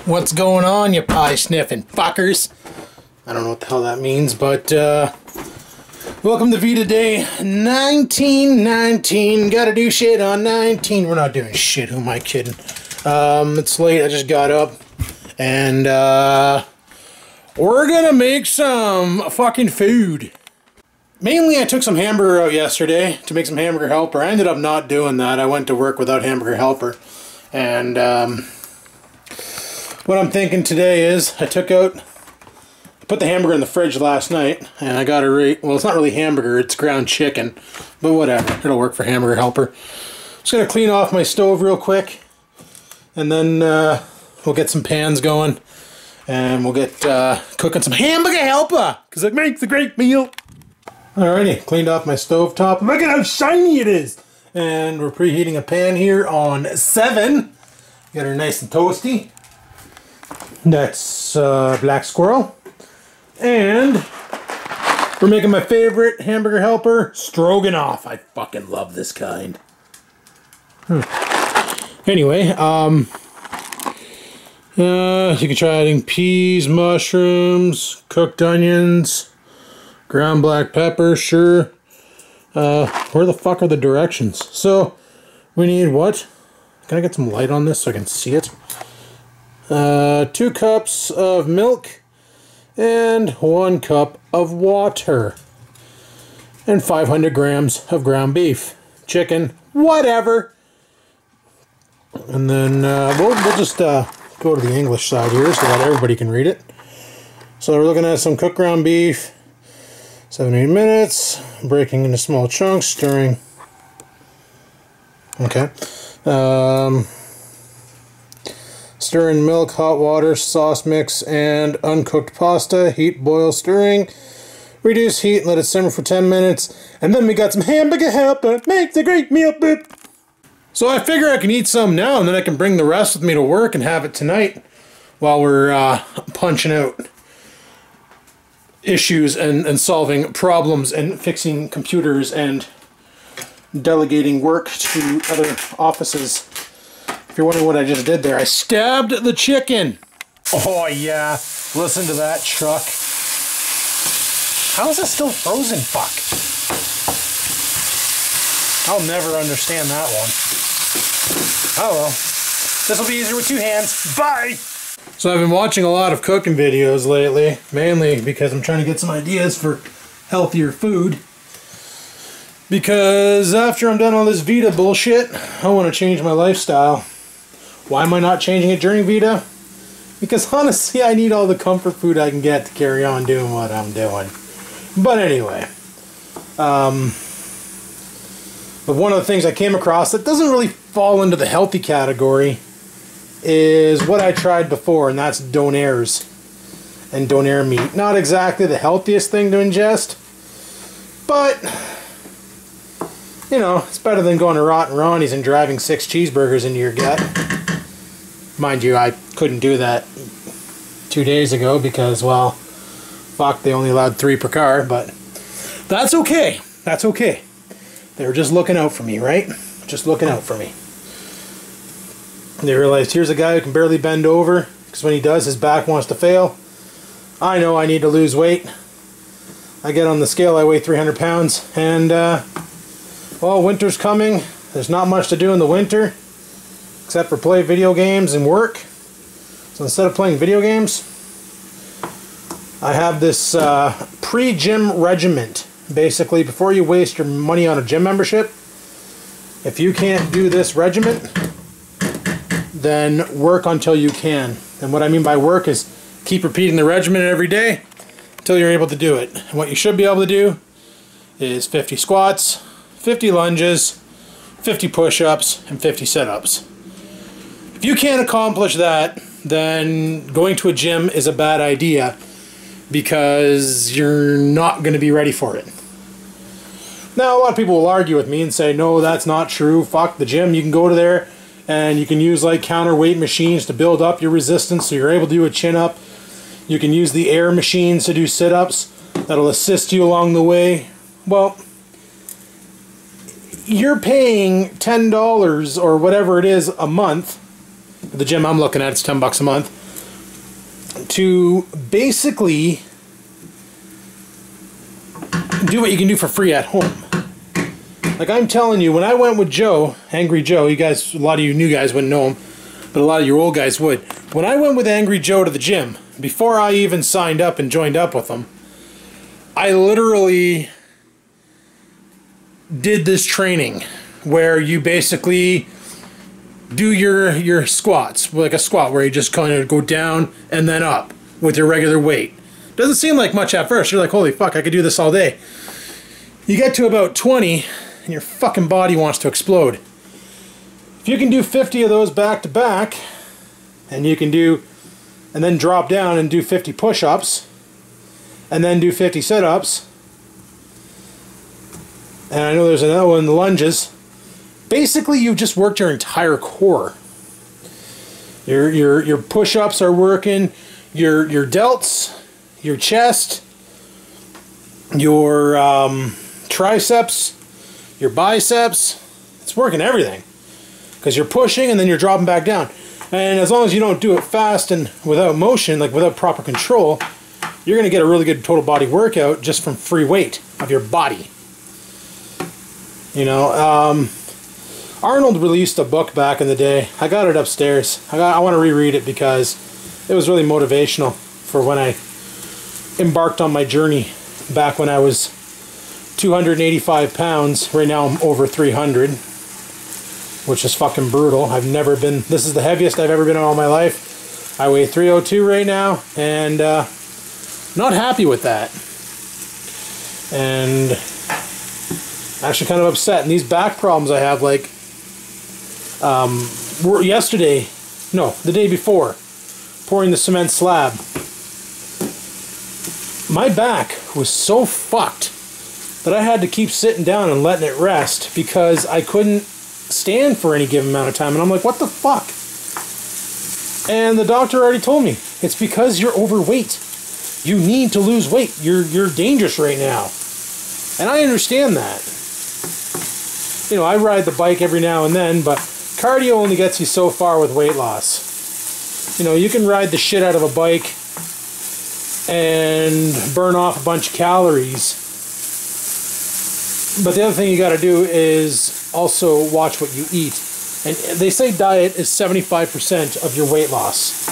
What's going on, you pie-sniffing fuckers? I don't know what the hell that means, but, welcome to VEDA Day 1919. Gotta do shit on 19. We're not doing shit, who am I kidding? It's late, I just got up, and, we're gonna make some fucking food. Mainly, I took some hamburger out yesterday to make some hamburger helper. I ended up not doing that. I went to work without hamburger helper, and, what I'm thinking today is, I put the hamburger in the fridge last night, and I got it well, it's not really hamburger, it's ground chicken, but whatever, it'll work for hamburger helper. Just gonna clean off my stove real quick, and then we'll get some pans going, and we'll get cooking some hamburger helper, because it makes a great meal. Alrighty, cleaned off my stove top. Look at how shiny it is! And we're preheating a pan here on 7. Get her nice and toasty. That's Black Squirrel. And we're making my favorite hamburger helper, Stroganoff. I fucking love this kind. Anyway, you can try adding peas, mushrooms, cooked onions, ground black pepper, sure. Where the fuck are the directions? So, we need what? Can I get some light on this so I can see it? 2 cups of milk and 1 cup of water and 500 grams of ground beef, chicken, whatever. And then we'll just go to the English side here so that everybody can read it. So we're looking at some cooked ground beef, 7-8 minutes, breaking into small chunks, stirring. Okay. Stir in milk, hot water, sauce mix, and uncooked pasta. Heat, boil, stirring. Reduce heat and let it simmer for 10 minutes. And then we got some hamburger helper. Makes a great meal, boop. So I figure I can eat some now, and then I can bring the rest with me to work and have it tonight while we're punching out issues and solving problems and fixing computers and delegating work to other offices. If you're wondering what I just did there, I stabbed the chicken. Oh yeah, listen to that truck. How is it still frozen? Fuck. I'll never understand that one. Oh well, this will be easier with 2 hands. Bye! So I've been watching a lot of cooking videos lately, mainly because I'm trying to get some ideas for healthier food. Because after I'm done all this VEDA bullshit, I want to change my lifestyle. Why am I not changing it during VEDA? Because honestly, I need all the comfort food I can get to carry on doing what I'm doing. But anyway, but one of the things I came across that doesn't really fall into the healthy category is what I tried before, and that's donaires and donair meat. Not exactly the healthiest thing to ingest, but you know, it's better than going to Rotten Ronnie's and driving 6 cheeseburgers into your gut. Mind you, I couldn't do that 2 days ago because, well, fuck, they only allowed 3 per car, but that's okay. That's okay. They were just looking out for me, right? Just looking out for me. They realized, here's a guy who can barely bend over, because when he does, his back wants to fail. I know I need to lose weight. I get on the scale, I weigh 300 pounds, and, well, winter's coming. There's not much to do in the winter, except for play video games and work. So instead of playing video games, I have this pre-gym regiment. Basically, before you waste your money on a gym membership, if you can't do this regiment, then work until you can. And what I mean by work is keep repeating the regimen every day until you're able to do it. And what you should be able to do is 50 squats, 50 lunges, 50 push-ups, and 50 sit-ups. If you can't accomplish that, then going to a gym is a bad idea because you're not going to be ready for it. Now, a lot of people will argue with me and say, no, that's not true. Fuck the gym. You can go to there and you can use like counterweight machines to build up your resistance so you're able to do a chin-up. You can use the air machines to do sit-ups. That'll assist you along the way. Well, you're paying $10 or whatever it is a month. The gym I'm looking at, it's $10 a month. to basically do what you can do for free at home. Like I'm telling you, when I went with Joe, Angry Joe, you guys, a lot of you new guys wouldn't know him, but a lot of your old guys would. When I went with Angry Joe to the gym, before I even signed up and joined up with him, I literally did this training where you basically do your squats, like a squat where you just kind of go down and then up with your regular weight. Doesn't seem like much at first. You're like, holy fuck, I could do this all day. You get to about 20 and your fucking body wants to explode. If you can do 50 of those back to back, and you can do, and then drop down and do 50 push-ups, and then do 50 sit-ups, and I know there's another one, the lunges. Basically, you've just worked your entire core. Your push-ups are working, your delts, your chest, your triceps, your biceps. It's working everything because you're pushing and then you're dropping back down. And as long as you don't do it fast and without motion, like without proper control, you're going to get a really good total body workout just from free weight of your body. You know, Arnold released a book back in the day. I got it upstairs. I want to reread it because it was really motivational for when I embarked on my journey back when I was 285 pounds. Right now I'm over 300, which is fucking brutal. I've never been, this is the heaviest I've ever been in all my life. I weigh 302 right now, and not happy with that. And actually kind of upset. And these back problems I have, like, yesterday, no, the day before, pouring the cement slab, my back was so fucked that I had to keep sitting down and letting it rest because I couldn't stand for any given amount of time. And I'm like, what the fuck? And the doctor already told me, it's because you're overweight. You need to lose weight. You're dangerous right now. And I understand that. You know, I ride the bike every now and then, but cardio only gets you so far with weight loss. You know, you can ride the shit out of a bike and burn off a bunch of calories. But the other thing you got to do is also watch what you eat. And they say diet is 75% of your weight loss.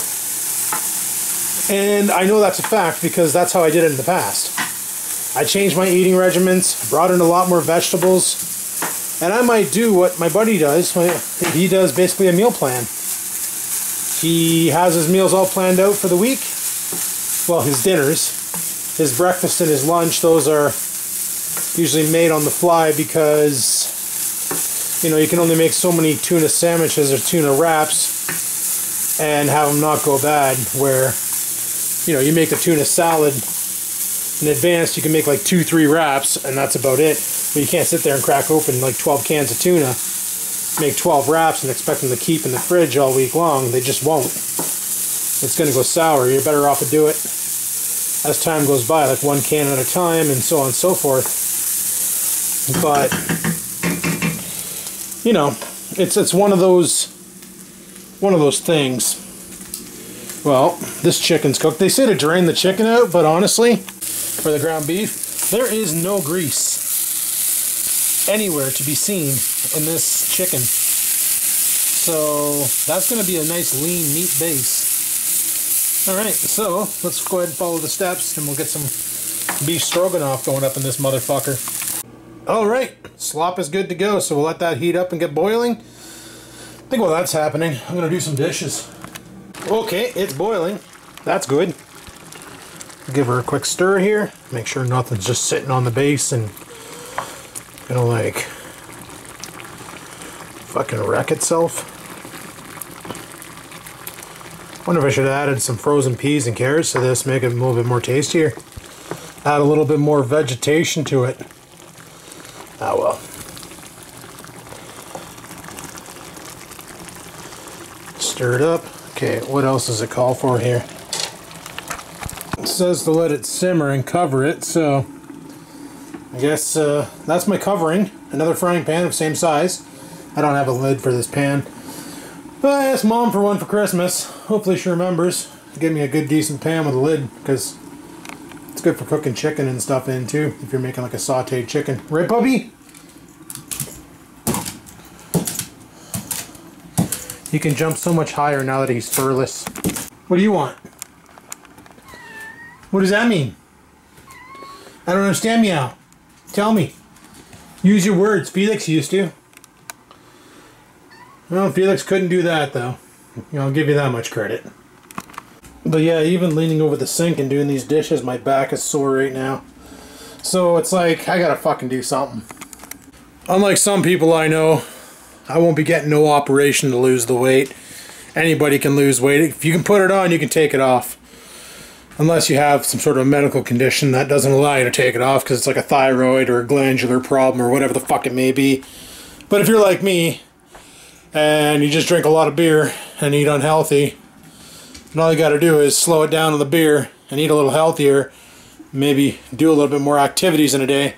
And I know that's a fact because that's how I did it in the past. I changed my eating regimens, brought in a lot more vegetables, and I might do what my buddy does. He does basically a meal plan. He has his meals all planned out for the week. Well, his dinners, his breakfast and his lunch, those are usually made on the fly because, you know, you can only make so many tuna sandwiches or tuna wraps and have them not go bad, where, you know, you make a tuna salad in advance, you can make like 2-3 wraps and that's about it. But you can't sit there and crack open like 12 cans of tuna, make 12 wraps and expect them to keep in the fridge all week long. They just won't. It's going to go sour. You're better off to do it as time goes by, like 1 can at a time and so on and so forth. But, you know, it's one of those things. Well, this chicken's cooked. They say to drain the chicken out, but honestly, for the ground beef, there is no grease anywhere to be seen in this chicken. So that's going to be a nice lean meat base. Alright, so let's go ahead and follow the steps and we'll get some beef stroganoff going up in this motherfucker. Alright, slop is good to go, so we'll let that heat up and get boiling. I think while that's happening, I'm going to do some dishes. Okay, it's boiling. That's good. Give her a quick stir here. Make sure nothing's just sitting on the base and gonna like fucking wreck itself. Wonder if I should have added some frozen peas and carrots to this, make it a little bit more tastier. Add a little bit more vegetation to it. Ah well. Stir it up. Okay, what else does it call for here? It says to let it simmer and cover it, so I guess that's my covering. Another frying pan of same size. I don't have a lid for this pan. But I asked Mom for one for Christmas. Hopefully she remembers, Give me a good decent pan with a lid, because it's good for cooking chicken and stuff in too, if you're making like a sauteed chicken. Right, puppy? He can jump so much higher now that he's furless. What do you want? What does that mean? I don't understand, meow. Tell me. Use your words. Felix used to. Well, Felix couldn't do that though. I'll give you that much credit. But yeah, even leaning over the sink and doing these dishes, my back is sore right now. So it's like, I gotta fucking do something. Unlike some people I know, I won't be getting no operation to lose the weight. Anybody can lose weight. If you can put it on, you can take it off. Unless you have some sort of medical condition that doesn't allow you to take it off because it's like a thyroid or a glandular problem or whatever the fuck it may be. But if you're like me, and you just drink a lot of beer and eat unhealthy, and all you gotta do is slow it down on the beer and eat a little healthier, maybe do a little bit more activities in a day,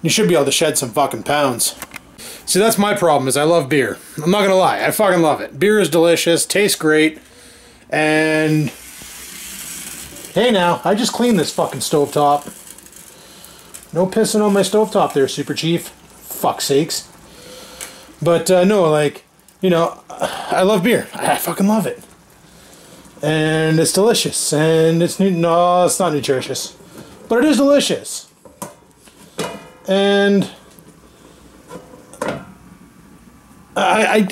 you should be able to shed some fucking pounds. See, that's my problem, is I love beer. I'm not gonna lie, I fucking love it. Beer is delicious, tastes great, and hey now, I just cleaned this fucking stovetop. No pissing on my stovetop there, Super Chief. Fuck's sakes. But no, like, you know, I love beer. I fucking love it. And it's delicious. And it's no, it's not nutritious. But it is delicious. And I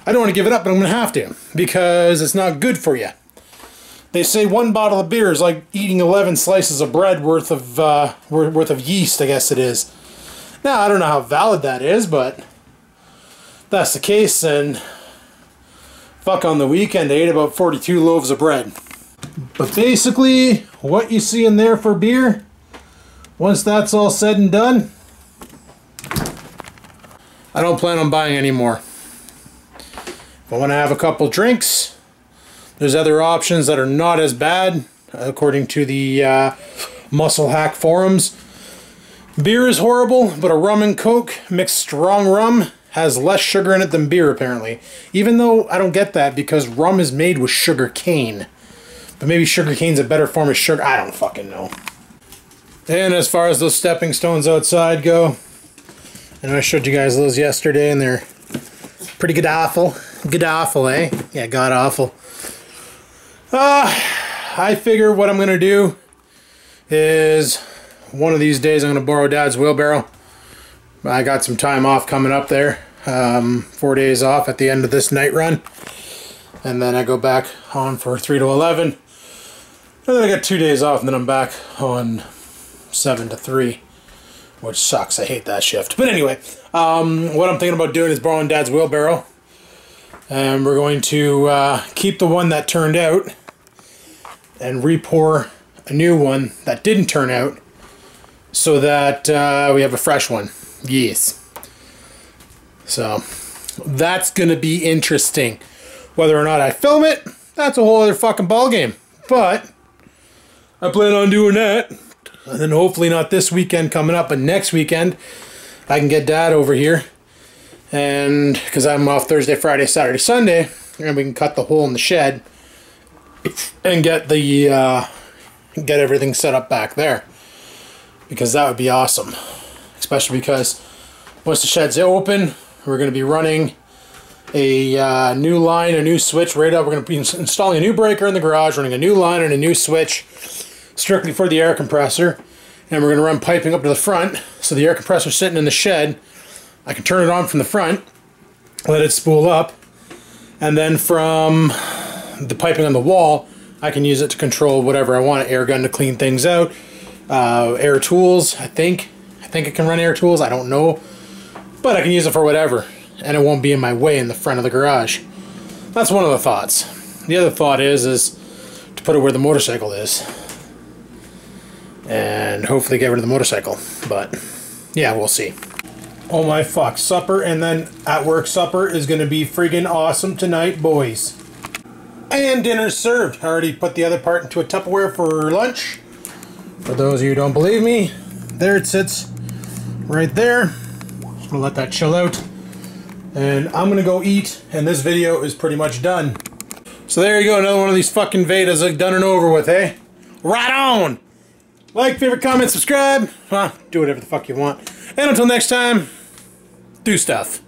don't want to give it up, but I'm going to have to. Because it's not good for you. They say one bottle of beer is like eating 11 slices of bread worth of yeast, I guess it is. Now, I don't know how valid that is, but if that's the case, and fuck, on the weekend I ate about 42 loaves of bread. But basically, what you see in there for beer, once that's all said and done, I don't plan on buying any more. If I want to have a couple drinks, there's other options that are not as bad, according to the Muscle Hack forums. Beer is horrible, but a rum and coke mixed strong rum has less sugar in it than beer, apparently. Even though I don't get that, because rum is made with sugar cane. But maybe sugar cane's a better form of sugar. I don't fucking know. And as far as those stepping stones outside go, I know I showed you guys those yesterday, and they're pretty good awful. Good awful, eh? Yeah, god awful. I figure what I'm going to do is one of these days I'm going to borrow Dad's wheelbarrow. I got some time off coming up there. 4 days off at the end of this night run. And then I go back on for 3 to 11. And then I got 2 days off, and then I'm back on 7 to 3. Which sucks. I hate that shift. But anyway, what I'm thinking about doing is borrowing Dad's wheelbarrow. And we're going to keep the one that turned out and re-pour a new one that didn't turn out so that we have a fresh one. Yes. So that's going to be interesting. Whether or not I film it, that's a whole other fucking ballgame. But I plan on doing that. And then hopefully not this weekend coming up, but next weekend I can get Dad over here. And because I'm off Thursday, Friday, Saturday, Sunday, and we can cut the hole in the shed and get the get everything set up back there, because that would be awesome. Especially because once the shed's open, we're going to be running a new line, a new switch right up. We're going to be installing a new breaker in the garage, running a new line and a new switch strictly for the air compressor, and we're going to run piping up to the front, so the air compressor sitting in the shed, I can turn it on from the front, let it spool up, and then from the piping on the wall, I can use it to control whatever I want. Air gun to clean things out, air tools, I think it can run air tools, I don't know, but I can use it for whatever, and it won't be in my way in the front of the garage. That's one of the thoughts. The other thought is to put it where the motorcycle is, and hopefully get rid of the motorcycle, but yeah, we'll see. Oh my fuck, supper and then at work supper is going to be friggin' awesome tonight, boys. And dinner's served. I already put the other part into a Tupperware for lunch. For those of you who don't believe me, there it sits right there. Just gonna let that chill out. And I'm gonna go eat, and this video is pretty much done. So there you go, another one of these fucking VEDAs done and over with, eh? Right on! Like, favorite, comment, subscribe. Do whatever the fuck you want. And until next time, do stuff.